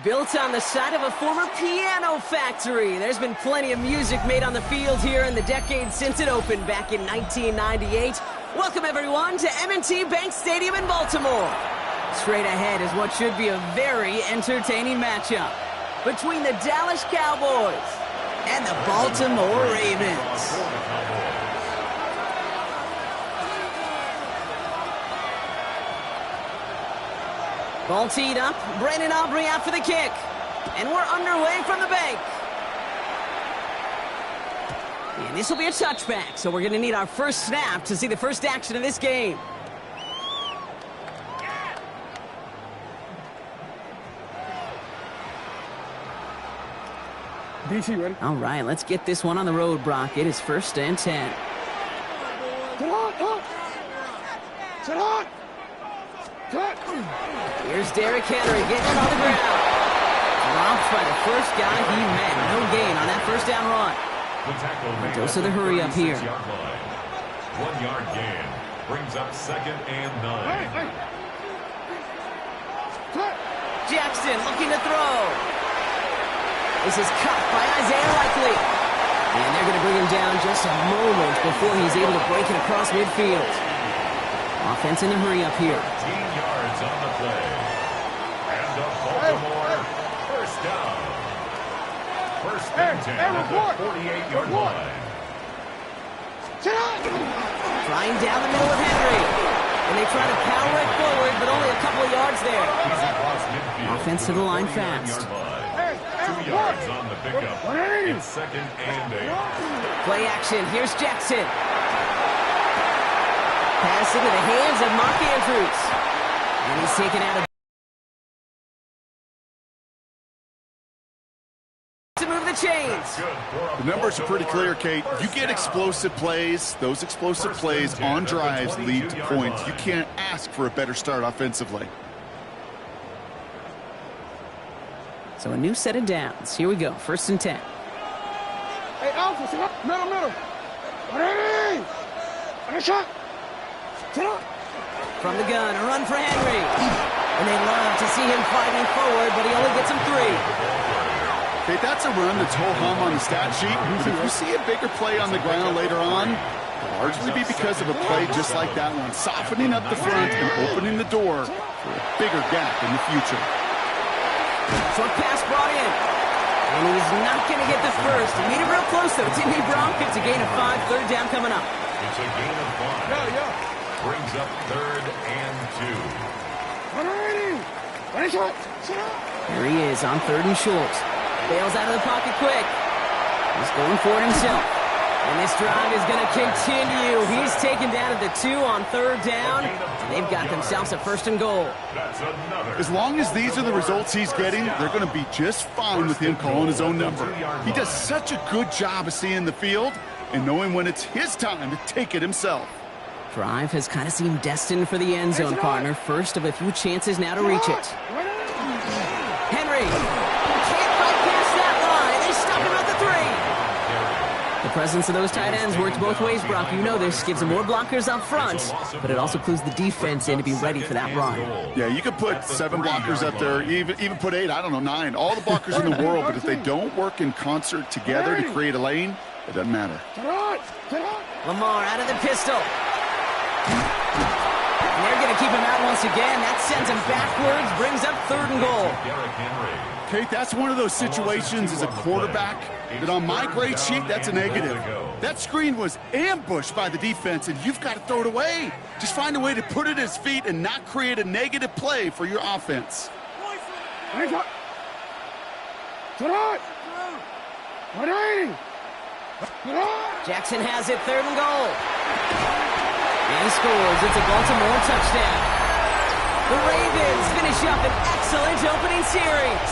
Built on the side of a former piano factory, there's been plenty of music made on the field here in the decade since it opened back in 1998. Welcome, everyone, to M&T Bank Stadium in Baltimore. Straight ahead is what should be a very entertaining matchup between the Dallas Cowboys and the Baltimore Ravens. Ball teed up, Brandon Aubrey out for the kick. And we're underway from the bank. And this will be a touchback, so we're going to need our first snap to see the first action of this game. DC, ready? All right, let's get this one on the road, Brock. It is 1st and 10. Sit on! Sit on! Here's Derrick Henry getting it on the ground. Dropped by the first guy he met. No gain on that first down run. Dose of the hurry up here. 1 yard gain brings up 2nd and 9. Jackson looking to throw. This is caught by Isaiah Likely. And they're going to bring him down just a moment before he's able to break it across midfield. Offense in a hurry up here. 15 yards on the play. And a Baltimore first down. 1st and 10 at the 48-yard line. Flying down the middle of Henry. And they try to power it forward, but only a couple of yards there. Offense to the line fast. 2 yards on the pickup. It's 2nd and 8. Play action. Here's Jackson. Pass into the hands of Mark Andrews. And he's taken out of to move the chains. The numbers are pretty clear, Kate. You get explosive plays. Those explosive plays on drives lead to points. You can't ask for a better start offensively. So a new set of downs. Here we go. 1st and 10. Hey, Alpha, sit up. Middle. Ready? And a shot. Sit up. From the gun, a run for Henry. And they love to see him fighting forward, but he only gets him 3. Kate, that's a run that's ho-hum on the stat sheet. But if you see a bigger play on the ground later on, it'll largely be because of a play just like that one, softening up the front and opening the door for a bigger gap in the future. Short pass brought in. And he's not going to get the first. He made it real close, though. Didn't he, Bronk? It's a gain of 5. 3rd down coming up. It's a gain of 5. Yeah. Brings up 3rd and 2. Here he is on 3rd and short. Bails out of the pocket quick. He's going for it himself. And this drive is going to continue. He's taken down at the 2 on 3rd down. And they've got themselves a 1st and goal. That's another. As long as these are the results he's getting, they're going to be just fine with him calling his own number. He does such a good job of seeing the field and knowing when it's his time to take it himself. Drive has kind of seemed destined for the end zone, partner. First of a few chances now to reach it. Henry can't bypass that line. They stop him at the 3. The presence of those tight ends works both ways, Brock. You know this. Gives them more blockers up front, but it also clues the defense in to be ready for that run. Yeah, you could put 7 blockers up there, even put 8, I don't know, 9. All the blockers in the world, but if they don't work in concert together to create a lane, it doesn't matter. Lamar out of the pistol. And they're going to keep him out once again. That sends him backwards, brings up 3rd and goal. Kate, that's one of those situations as a quarterback that on my grade sheet, that's a negative. That screen was ambushed by the defense, and you've got to throw it away. Just find a way to put it at his feet and not create a negative play for your offense. Jackson has it, 3rd and goal. And he scores. It's a Baltimore touchdown. The Ravens finish up an excellent opening series.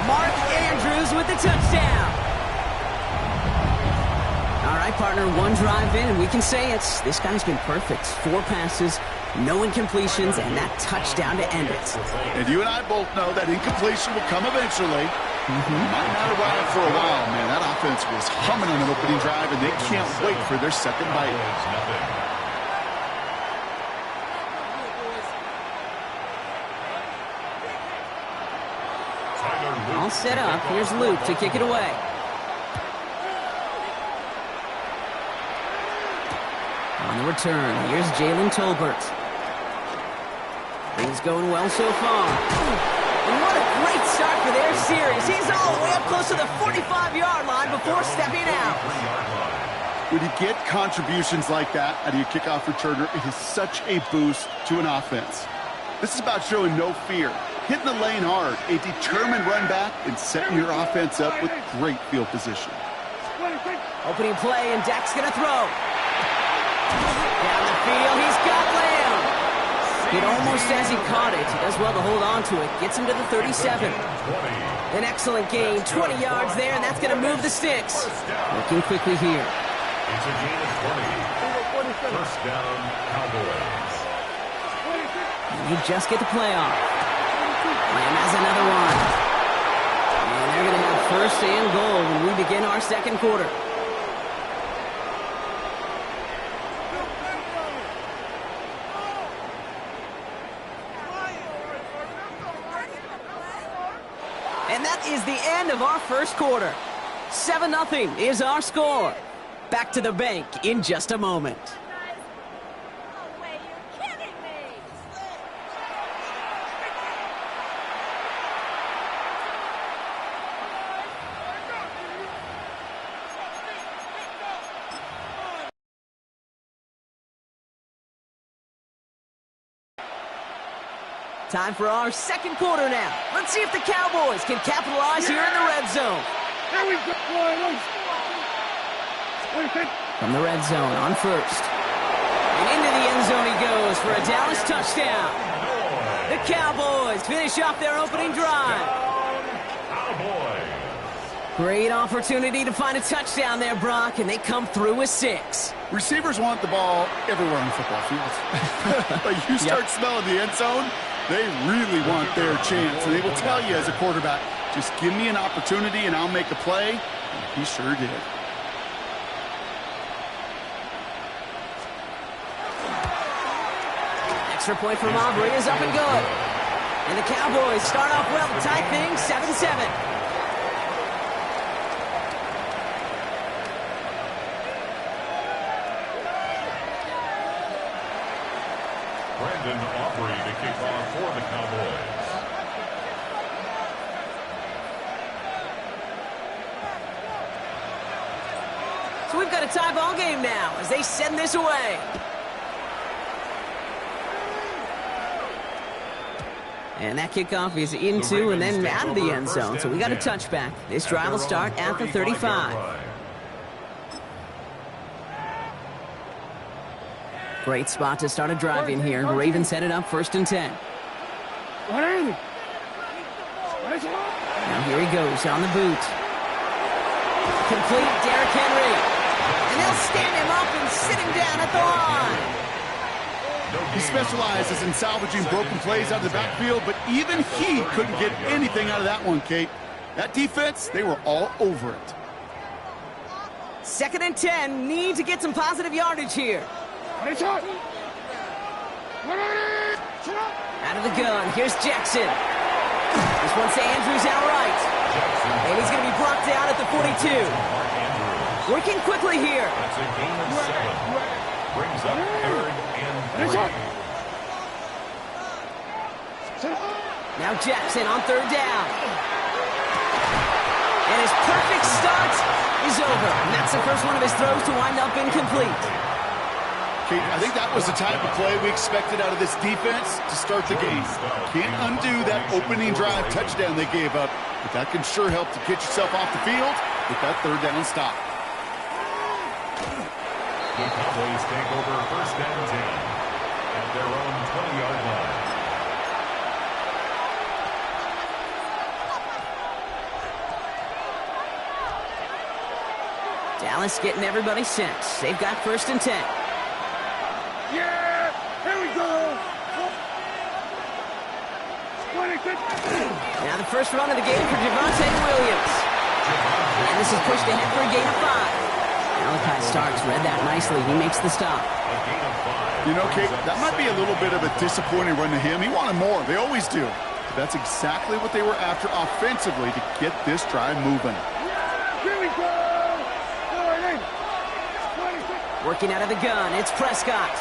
Mark Andrews with the touchdown. All right, partner, 1 drive in, and we can say it's this guy's been perfect. 4 passes, no incompletions, and that touchdown to end it. And you and I both know that incompletion will come eventually. Might not arrive for a while, man. That offense was humming on an opening drive, and they can't wait for their second bite. All set up. Here's Luke to kick it away. On the return, here's Jalen Tolbert. Things going well so far. And what a great start for their series. He's all the way up close to the 45-yard line before stepping out. When you get contributions like that out of your kickoff returner, it is such a boost to an offense. This is about showing no fear, hitting the lane hard, a determined run back, and setting your offense up with great field position. Opening play, and Dak's going to throw. Down the field, he's got Lamb. It almost as he caught it. He does well to hold on to it. Gets him to the 37. An excellent gain, 20 yards there, and that's going to move the sticks. Looking quickly here. It's a gain of 20. First down, Cowboys. And you just get the play off. Lamb has another one. And they're going to have first and goal when we begin our second quarter. And that is the end of our first quarter. 7-0 is our score. Back to the bank in just a moment. No way, you're kidding me! Time for our second quarter now. Let's see if the Cowboys can capitalize here in the red zone. There we go. From the red zone on first. And into the end zone he goes for a Dallas touchdown. The Cowboys finish off their opening drive. Cowboys. Great opportunity to find a touchdown there, Brock, and they come through with 6. Receivers want the ball everywhere on the football field. But you start smelling the end zone, they really want their chance. And they will tell you as a quarterback, just give me an opportunity and I'll make a play. And he sure did. Extra point from Aubrey is up and good. And the Cowboys start off well to tie things 7-7. Brandon Aubrey to kick off for the Cowboys. So we've got a tie ball game now as they send this away. And that kickoff is into and then out of the end zone. So we got a touchback. This drive will start at the 35. Great spot to start a drive in here. Ravens headed up 1st and 10. Now here he goes on the boot. Complete, Derrick Henry. And they'll stand him up and sit him down at the line. He specializes in salvaging broken plays out of the backfield, but even he couldn't get anything out of that one, Kate. That defense, they were all over it. 2nd and 10, need to get some positive yardage here. Out Out of the gun, here's Jackson. This one's to Andrews outright. And he's going to be brought down at the 42. Working quickly here. That's a gain of 7. Brings up 3rd and 3. Now Jackson on 3rd down. And his perfect start is over. And that's the first one of his throws to wind up incomplete. Kate, I think that was the type of play we expected out of this defense to start the game. Can't undo that opening drive touchdown they gave up, but that can sure help to get yourself off the field with that 3rd down stop. The Cowboys take over 1st and 10 at their own 20-yard line. Dallas getting everybody set. They've got 1st and 10. Yeah! Here we go! Now the first run of the game for Javonte Williams. And this is pushed ahead for a gain of 5. Malachi Starks read that nicely. He makes the stop. A gain of 5. You know, Kate, that might be a little bit of a disappointing run to him. He wanted more. They always do. That's exactly what they were after offensively to get this drive moving. Here we go. Working out of the gun, it's Prescott.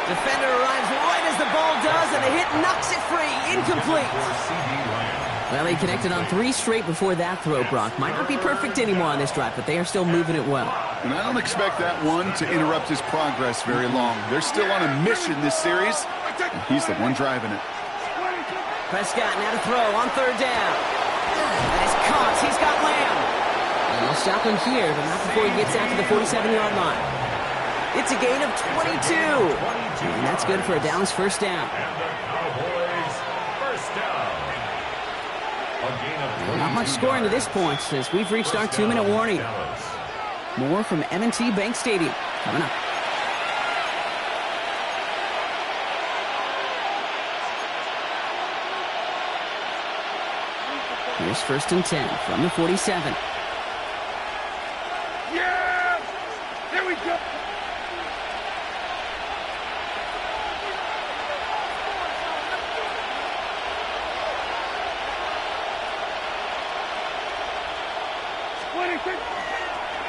Defender arrives right as the ball does, and the hit knocks it free. Incomplete. Well, they connected on 3 straight before that throw, Brock. Might not be perfect anymore on this drive, but they are still moving it well. And I don't expect that one to interrupt his progress very long. They're still on a mission this series, and he's the one driving it. Prescott now to throw on 3rd down. That is caught. He's got Lamb. And they'll stop him here, but not before he gets out to the 47-yard line. It's a gain of 22. And that's good for a Dallas first down. And the Cowboys first down. A gain of Not much scoring to this point, as we've reached our 2-minute warning. More from M&T Bank Stadium coming up. Here's 1st and 10 from the 47. Yeah! Here we go.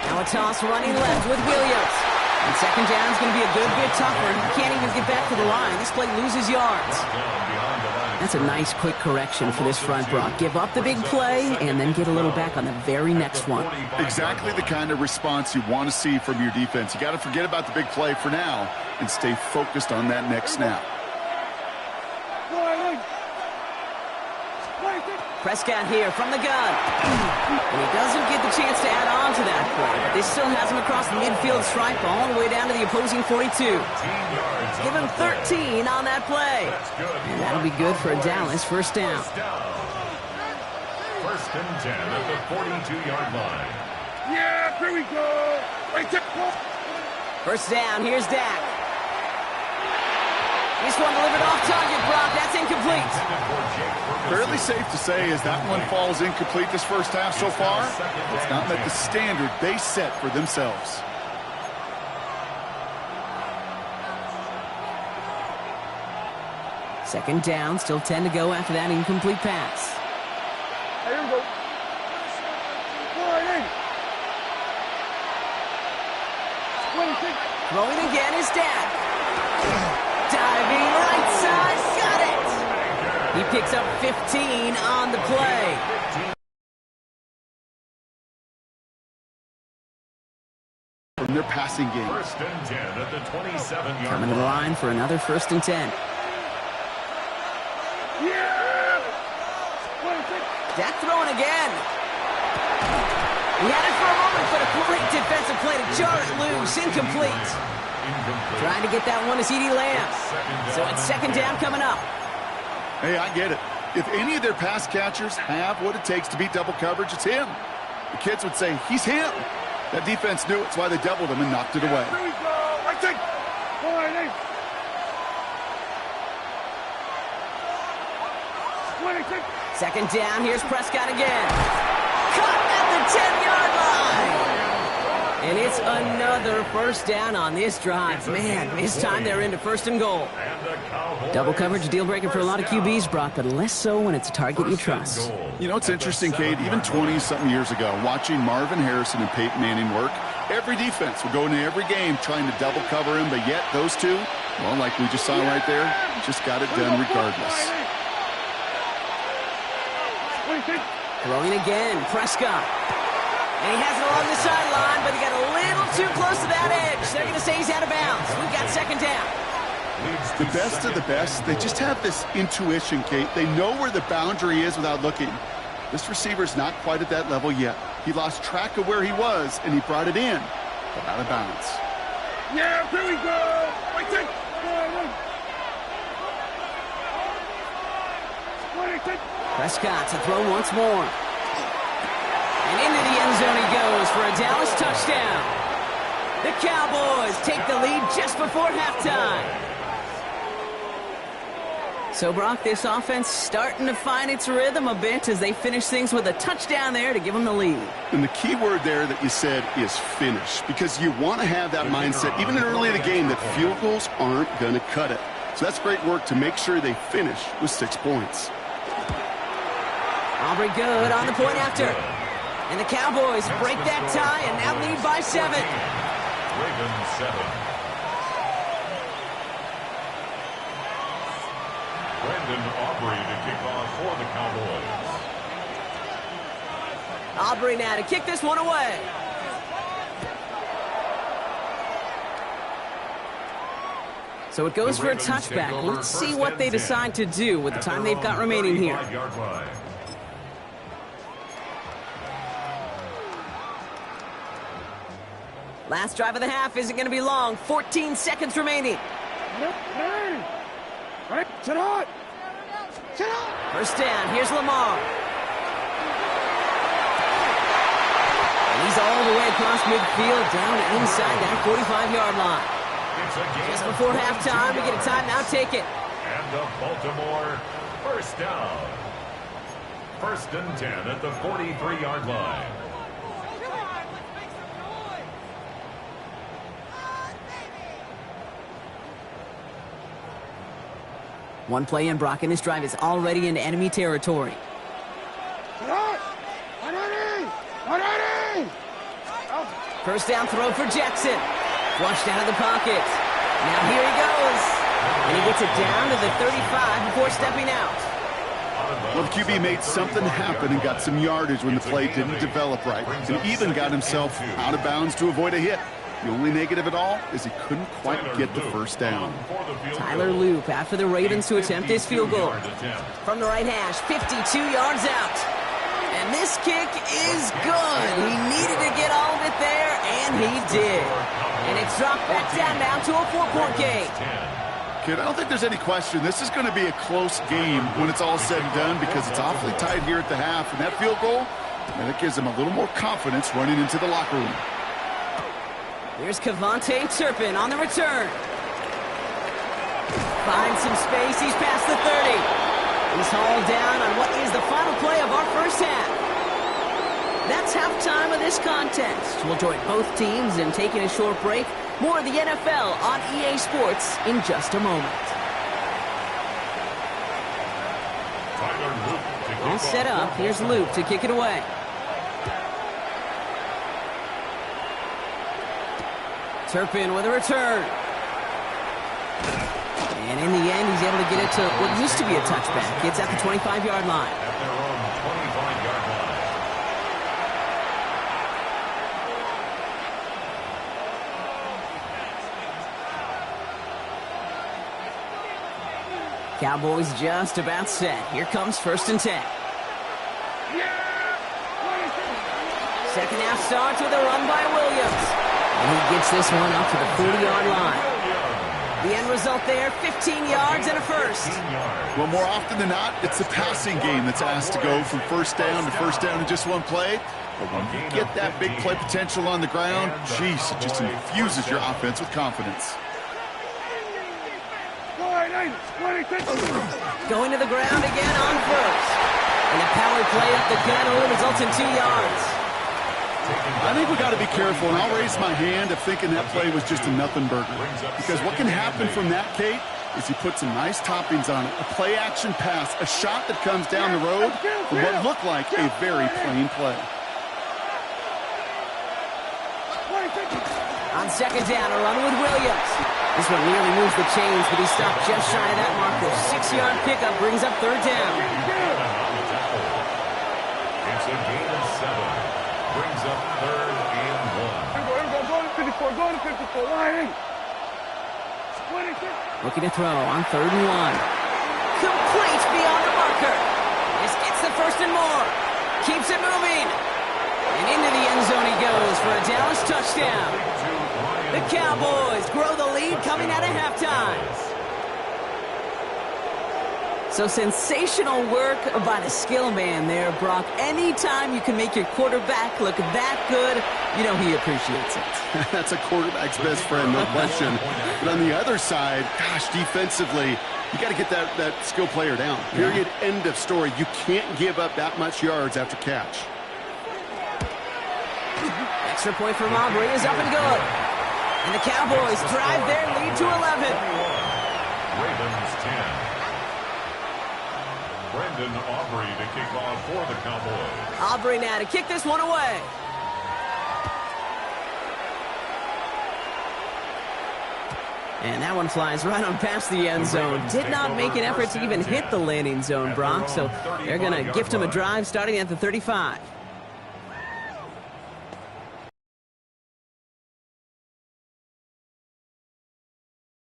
Now a toss running left with Williams. And 2nd down is going to be a good bit tougher. He can't even get back to the line. This play loses yards. That's a nice quick correction for this front, Brock. Give up the big play and then get a little back on the very next one. Exactly the kind of response you want to see from your defense. You got to forget about the big play for now and stay focused on that next snap. Prescott here from the gun. And he doesn't get the chance to add on to that play. But this still has him across the midfield stripe all the way down to the opposing 42. Give him 13 on that play. And that'll be good for a Dallas first down. 1st and 10 at the 42-yard line. Yeah, here we go. Right there. First down, here's Dak. This one delivered off target, Brock. That's incomplete. Fairly safe to say as that one falls incomplete this first half so far, it's not met the standard they set for themselves. Second down, still 10 to go after that incomplete pass. Here we go. Throwing again is Dak. Diving right side, got it! He picks up 15 on the play. From their passing game. 1st and 10 at the 27-yard Coming to the line for another 1st and 10. Yeah! Dak throwing again. He had it for a moment, but a great defensive play to jar it loose. Incomplete. Trying to get that one to CeeDee Lamb. So it's 2nd down coming up. Hey, I get it. If any of their pass catchers have what it takes to beat double coverage, it's him. The kids would say, he's him. That defense knew it's why they doubled him and knocked it away. Here we go. I think. 26. 2nd down, here's Prescott again. Caught at the 10-yard line. And it's another first down on this drive. Man, this time they're into 1st and goal. Double coverage deal breaker for a lot of QBs, Brock, but less so when it's a target you trust. You know, it's interesting, Kate, even 20-something years ago, watching Marvin Harrison and Peyton Manning work, every defense would go into every game trying to double cover him, but yet those two, well, like we just saw right there, just got it done regardless. Throwing again, Prescott. And he has it along the sideline, but he got a little too close to that edge. They're going to say he's out of bounds. We've got 2nd down. The best of the best, they just have this intuition, Kate. They know where the boundary is without looking. This receiver's not quite at that level yet. He lost track of where he was, and he brought it in, but out of bounds. Yeah, here we go. I think. Prescott to throw once more. And into the end zone he goes for a Dallas touchdown. The Cowboys take the lead just before halftime. So, Brock, this offense starting to find its rhythm a bit as they finish things with a touchdown there to give them the lead. And the key word there that you said is finish, because you want to have that mindset, even early in the game, that field goals aren't going to cut it. So that's great work to make sure they finish with 6 points. Aubrey good on the point after. And the Cowboys break that tie and now lead by 7. Ravens 7. Brandon Aubrey to kick off for the Cowboys. Aubrey now to kick this one away. So it goes for a touchback. Let's see what they decide to do with the time they've got remaining here. Last drive of the half isn't going to be long. 14 seconds remaining. Right, sit on. Sit on. First down, here's Lamar. And he's all the way across midfield, down inside that 45-yard line. Just before halftime, we get a timeout, take it. And the Baltimore first down. 1st and 10 at the 43-yard line. One play in, Brock, and this drive is already into enemy territory. First down throw for Jackson. Flushed out of the pocket. Now here he goes. And he gets it down to the 35 before stepping out. Well, the QB made something happen and got some yardage when the play didn't develop right. And even got himself out of bounds to avoid a hit. The only negative at all is he couldn't quite get the first down. Tyler Loop after the Ravens to attempt this field goal. From the right hash, 52 yards out. And this kick is good. He needed to get all of it there, and he did. And it's dropped back down now to a 4-point game. Kid, I don't think there's any question. This is going to be a close game when it's all said and done because it's awfully tight here at the half. And that field goal, and it gives them a little more confidence running into the locker room. Here's Kevontae Turpin on the return. Finds some space. He's past the 30. He's hauled down on what is the final play of our first half. That's halftime of this contest. We'll join both teams in taking a short break. More of the NFL on EA Sports in just a moment. All set up. Here's Luke to kick it away. Turpin with a return. And in the end, he's able to get it to what used to be a touchback. It's at the 25-yard line. At their own 25-yard line. Cowboys just about set. Here comes 1st and 10. Second half starts with a run by Williams. And he gets this one up to the 40-yard line. The end result there, 15 yards and a first. Well, more often than not, it's the passing game that's asked to go from first down to first down in just one play. But when you get that big play potential on the ground, geez, it just infuses your offense with confidence. Going to the ground again on first. And a power play up the gut only results in 2 yards. I think we got to be careful, and I'll raise my hand of thinking that play was just a nothing burger. Because what can happen from that, Kate, is you put some nice toppings on it. A play-action pass, a shot that comes down the road from what looked like a very plain play. On second down, a run with Williams. This one nearly moves the chains, but he stopped just shy of that marker. 6-yard pickup brings up third down. It's a gain of 7. Brings up 3rd and 1. Go to 54, go to 54, line. Looking to throw on 3rd and 1. Complete beyond the marker. This gets the first and more. Keeps it moving. And into the end zone he goes for a Dallas touchdown. The Cowboys grow the lead coming out of halftime. So sensational work by the skill man there, Brock. Anytime you can make your quarterback look that good, you know he appreciates it. That's a quarterback's best friend, no question. But on the other side, gosh, defensively, you got to get that skill player down. Period, end of story. You can't give up that much yards after catch. Extra point from Aubrey is up and good. And the Cowboys drive their lead to 11. Brendan Aubrey to kick off for the Cowboys. Aubrey now to kick this one away. And that one flies right on past the end zone. Did not make an effort to even hit the landing zone, Brock, so they're going to gift him a drive starting at the 35.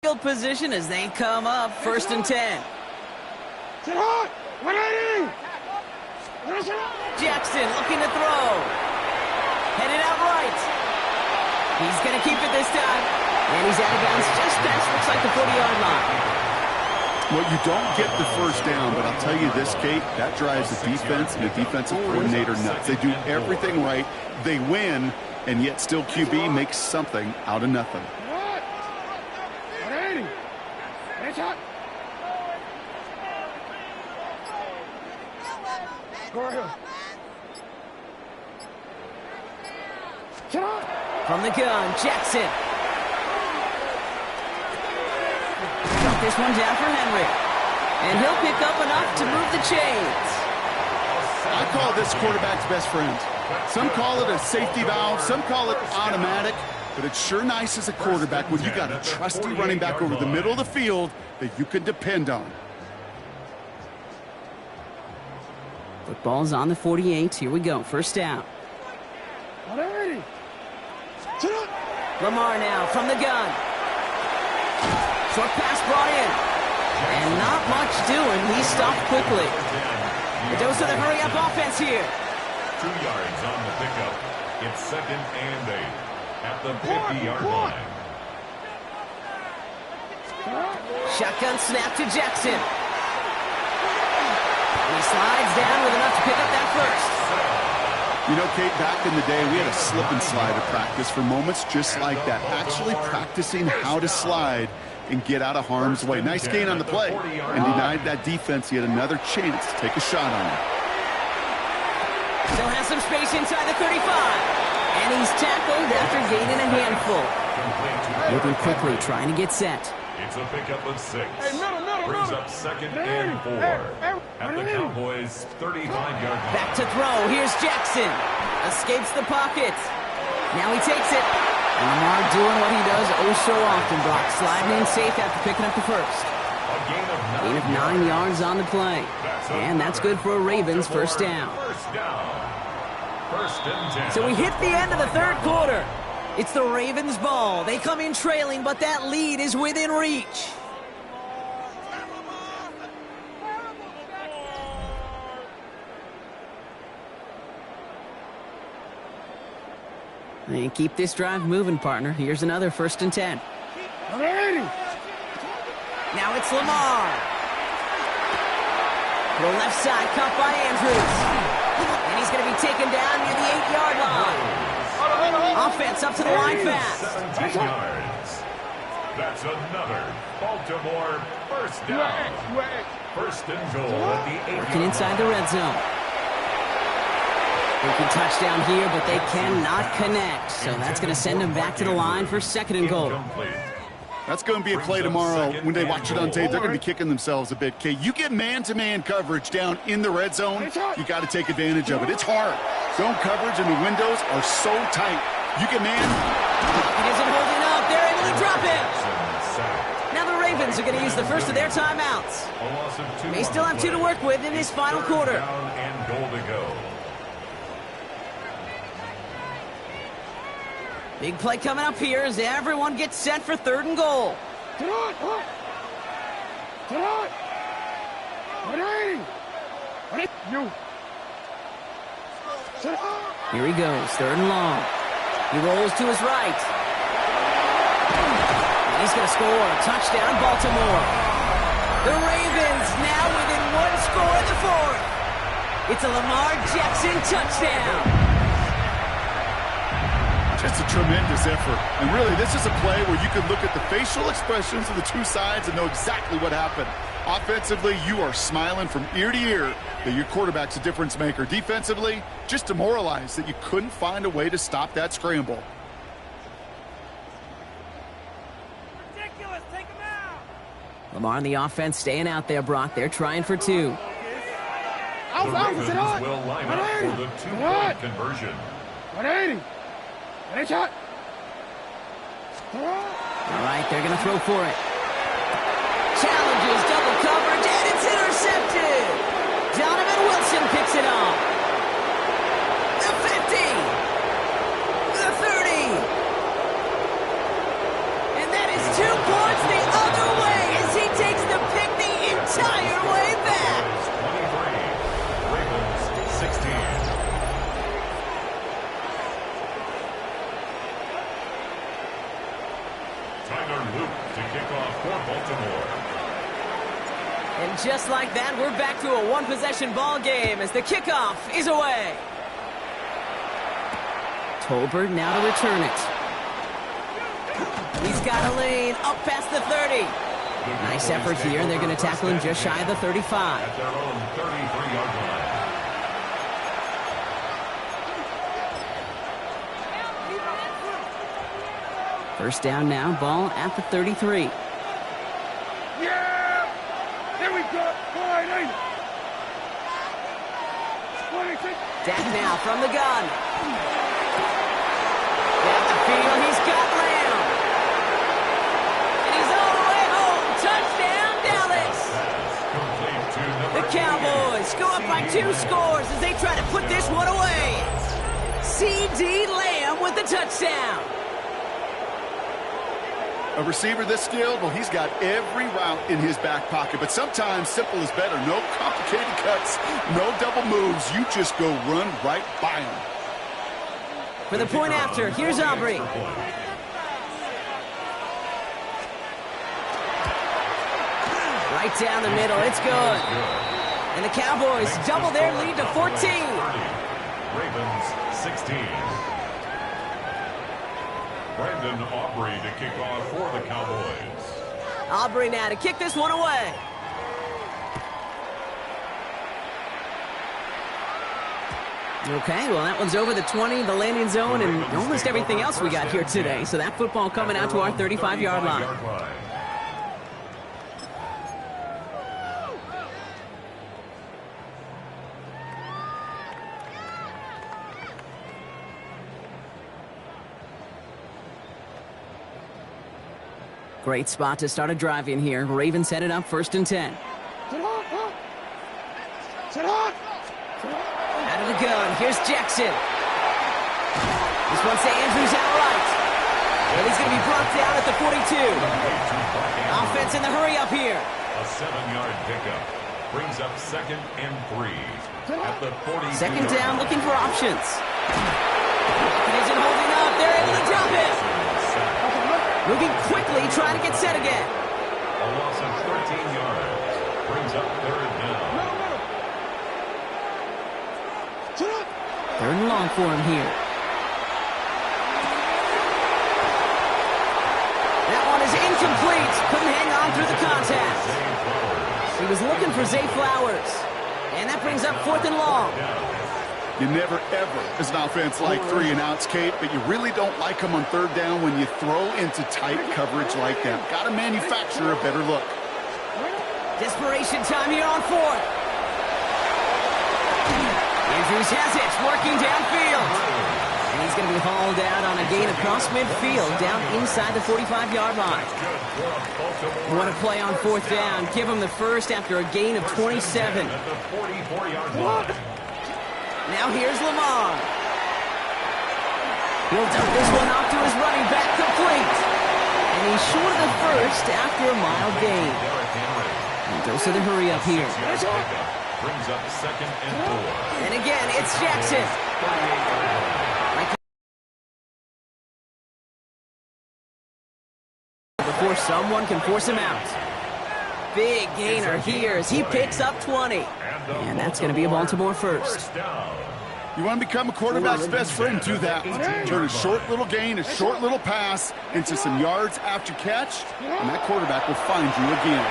Field position as they come up, 1st and 10. Sit hot! 180! Jackson looking to throw. Headed out right. He's going to keep it this time. And he's out of bounds just past, looks like the 40-yard line. Well, you don't get the first down, but I'll tell you this, Kate, that drives the defense and the defensive coordinator nuts. They do everything right. They win, and yet still QB makes something out of nothing. 180! It's hot! Score here. Sit hot! From the gun, Jackson. Got this one down for Henry. And he'll pick up enough to move the chains. I call this quarterback's best friend. Some call it a safety valve, some call it automatic, but it's sure nice as a quarterback when you got a trusty running back over the middle of the field that you can depend on. Football's on the 48. Here we go. First down. 180! Sit hot! Lamar now from the gun. Short pass brought in. And not much doing. He stopped quickly. A dose of the hurry-up offense here. 2 yards on the pickup. It's 2nd and 8 at the 50-yard line. Shotgun snap to Jackson. And he slides down with enough to pick up that first. You know, Kate, back in the day, we had a slip and slide at practice for moments just like that. Actually practicing how to slide and get out of harm's way. Nice gain on the play. And denied that defense yet another chance to take a shot on him. Still has some space inside the 35. And he's tackled after gaining a handful. Moving quickly, trying to get set. It's a pickup of 6. middle. Brings up 2nd and 4 at the Cowboys' 35-yard line. Back to throw. Here's Jackson. Escapes the pocket. Now he takes it. And Lamar doing what he does oh so often, Brock. Sliding in safe after picking up the first. Gain of 9 yards on the play. And that's good for a Ravens first down. First and 10. So we hit the end of the third quarter. It's the Ravens' ball. They come in trailing, but that lead is within reach. And keep this drive moving, partner. Here's another 1st and 10. 180! Now it's Lamar. The left side cut by Andrews. And he's going to be taken down near the 8-yard line. Offense up to the line fast. 17 yards. That's another Baltimore first down. First and goal at the 8-yard line. Working inside the red zone. They can touchdown here, but they cannot connect. So that's going to send them back to the line for 2nd and goal. That's going to be a play tomorrow. When they watch it on tape, they're going to be kicking themselves a bit. Kate, you get man-to-man coverage down in the red zone, you got to take advantage of it. It's hard. Zone coverage and the windows are so tight. You get man. It isn't holding up. They're able to drop it. Now the Ravens are going to use the first of their timeouts. They still have 2 to work with in this final quarter. And goal to go. Big play coming up here as everyone gets set for 3rd and goal. Sit hot! Sit hot! 180! You! Sit hot! Here he goes, 3rd and long. He rolls to his right. And he's going to score. Touchdown, Baltimore. The Ravens now within 1 score in the 4th. It's a Lamar Jackson touchdown. Just a tremendous effort. And really, this is a play where you can look at the facial expressions of the two sides and know exactly what happened. Offensively, you are smiling from ear to ear that your quarterback's a difference maker. Defensively, just demoralized that you couldn't find a way to stop that scramble. Lamar and the offense staying out there, Brock. They're trying for 2. The Ravens will line up for the two-point conversion. 180. Ready, shot. All right, they're going to throw for it. Challenges double coverage, and it's intercepted. Donovan Wilson picks it off. The 50. The 30. And that is 2 points the other way as he takes the pick the entire way back. 23. Ravens 16. Tyler Luke to kick off for Baltimore. And just like that, we're back to a one-possession ball game as the kickoff is away. Tolbert now to return it. He's got a lane up past the 30. Nice effort here. They're going to tackle him just shy of the 35. At their own 33-yard line. First down now, ball at the 33. Yeah! There we go. 180. 26. Dak now from the gun. Down the field, he's got Lamb. And he's all the way home. Touchdown, Dallas. The Cowboys go up by 2 scores as they try to put this one away. C.D. Lamb with the touchdown. A receiver this skilled, well, he's got every route in his back pocket. But sometimes simple is better. No complicated cuts, no double moves. You just go run right by him. For the point after, here's Aubrey. Right down the middle, it's good. And the Cowboys double their lead to 14. Ravens 16. Brandon Aubrey to kick off for the Cowboys. Aubrey now to kick this one away. Okay, well, that one's over the 20, the landing zone, and almost everything else we got here today. So that football coming out to our 35-yard line. Great spot to start a drive in here. Ravens headed up 1st and 10. Sit on. Sit on. Out of the gun, here's Jackson. This one's to Andrews out right. And he's going to be brought down at the 42. Offense in the hurry up here. A 7-yard pickup brings up 2nd and 3 at the 42. Second down, looking for options. He isn't holding up. They're able to drop it. Moving quickly, trying to get set again. A loss of 13 yards brings up 3rd down. 3rd and long for him here. That one is incomplete. Couldn't hang on through the contact. He was looking for Zay Flowers. And that brings up 4th and long. You never, ever, as an offense, like 3 and outs, Kate, but you really don't like them on 3rd down when you throw into tight coverage like that. Got to manufacture a better look. Desperation time here on 4th. Andrews has it, working downfield. And he's going to be hauled out on a gain across midfield, down inside the 45-yard line. What a play on 4th down. Give him the first after a gain of 27. At the 44-yard line. Now here's Lamar. He'll dump this one off to his running back, complete. And he's short of the first after a mild gain. And goes to the hurry up here. Brings up 2nd and 4. And again, it's Jackson. Before someone can force him out. Big gainer here as he picks up 20. And that's going to be a Baltimore first. You want to become a quarterback's best friend, do that. Turn a short little gain, a short little pass into some yards after catch, and that quarterback will find you again.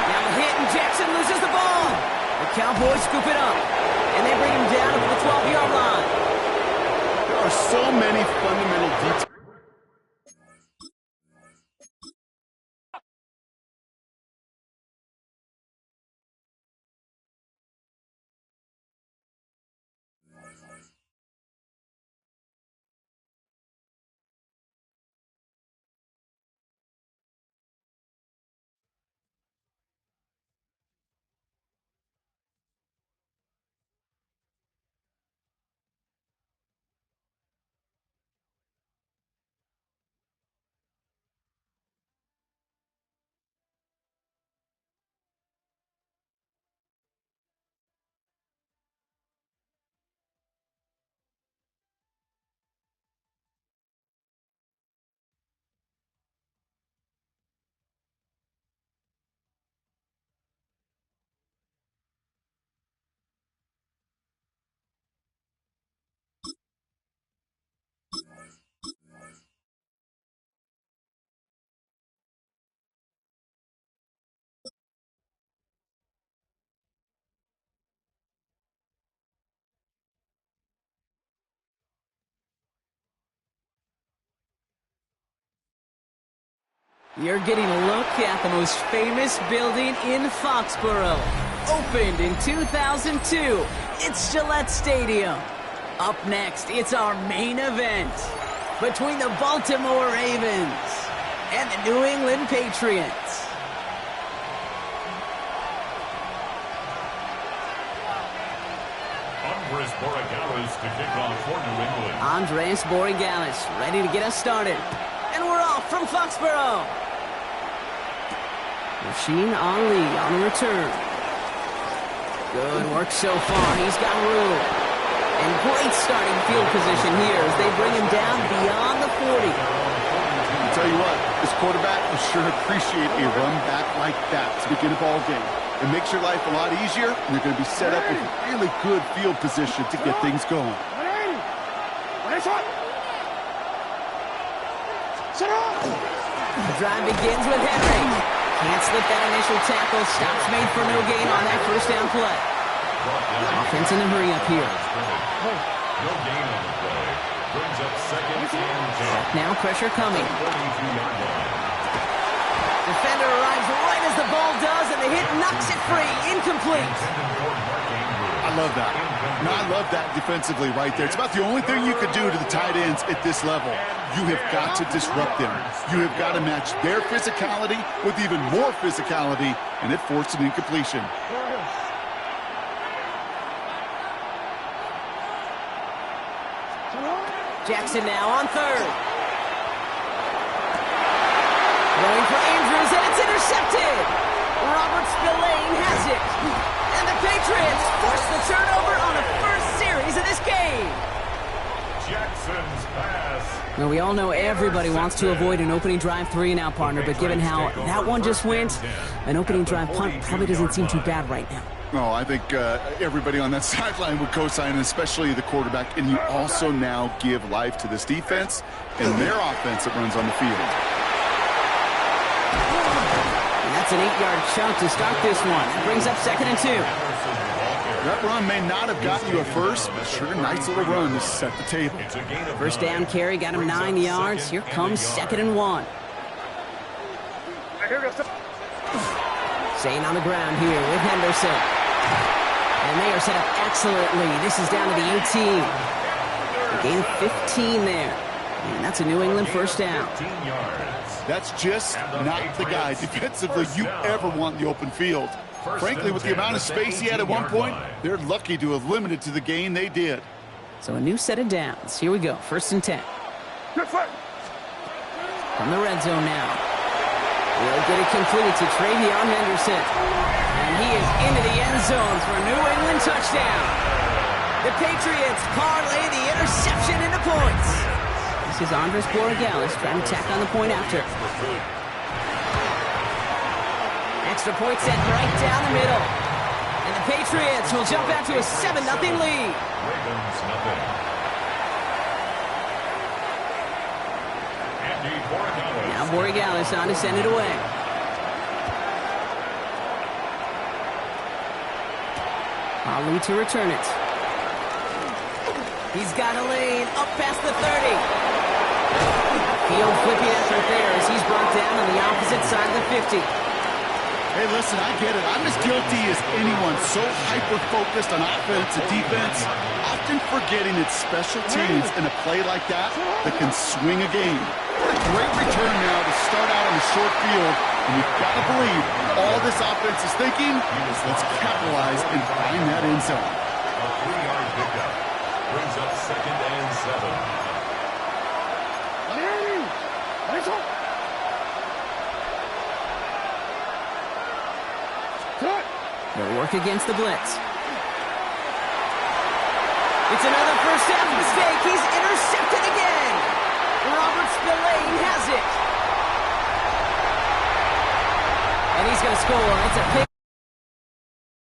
Now a hit, and Jackson loses the ball. The Cowboys scoop it up, and they bring him down to the 12-yard line. There are so many fundamental details. You're getting a look at the most famous building in Foxborough. Opened in 2002, it's Gillette Stadium. Up next, it's our main event between the Baltimore Ravens and the New England Patriots. Andres Borregales to kick off for New England. Andres Borregales ready to get us started. And we're off from Foxborough. Rasheen Ali on the return. Good work so far. He's got room. And great starting field position here as they bring him down beyond the 40. I'll tell you what, this quarterback will sure appreciate a run back like that to begin a ball game. It makes your life a lot easier, and you're going to be set up with a really good field position to get things going. The drive begins with Henry. Can't slip that initial tackle. Stops made for no gain on that first down play. Offense in a hurry up here. No gain on the play. Brings up second and 10. Now pressure coming. 42-yard line. Defender arrives right as the ball does, and the hit knocks it free. Incomplete. I love that. And I love that defensively right there. It's about the only thing you could do to the tight ends at this level. You have got to disrupt them. You have got to match their physicality with even more physicality, and it forced an incompletion. Jackson now on third. Going for Andrews, and it's intercepted. Robert Spillane has it. And the Patriots force the turnover on the first series of this game. Jackson's pass. Now, we all know everybody wants to avoid an opening drive 3-and-out, partner, but given how that one just went, an opening drive punt probably doesn't seem too bad right now. No, I think everybody on that sideline would co-sign, especially the quarterback. And you also now give life to this defense and their offense that runs on the field. And that's an 8-yard chunk to start this one. That brings up 2nd and 2. That run may not have gotten you a first, but sure, a nice little run to set the table. First down carry got him 9 yards. Here comes 2nd and 1. Staying on the ground here with Henderson. And they are set up excellently. This is down to the 18. A gain of 15 there. And that's a New England first down. That's just not the guy defensively you ever want in the open field. Frankly, with the amount of space he had at one point, they're lucky to have limited to the gain they did. So a new set of downs. Here we go. 1st and 10. From the red zone now. He'll get it completed to Travion Henderson. And he is into the end zone for a New England touchdown. The Patriots parlay the interception into points. This is Andres Borregales trying to tack on the point after. Extra point set right down the middle. And the Patriots will jump out to a 7-0 lead. Ravens nothing. Andy Borregales. Now Borregales on to send it away. Ali to return it. He's got a lane up past the 30. Field flipping effort there as he's brought down on the opposite side of the 50. Hey, listen, I get it. I'm as guilty as anyone. So hyper-focused on offense and defense, often forgetting it's special teams in a play like that that can swing a game. What a great return now to start out on the short field. And you've got to believe all this offense is thinking is let's capitalize and find that end zone. A 3-yard pickup. Brings up 2nd and 7. They'll work against the blitz. It's another first down mistake. He's intercepted again. Robert Spillane has it. And he's going to score. It's a pick.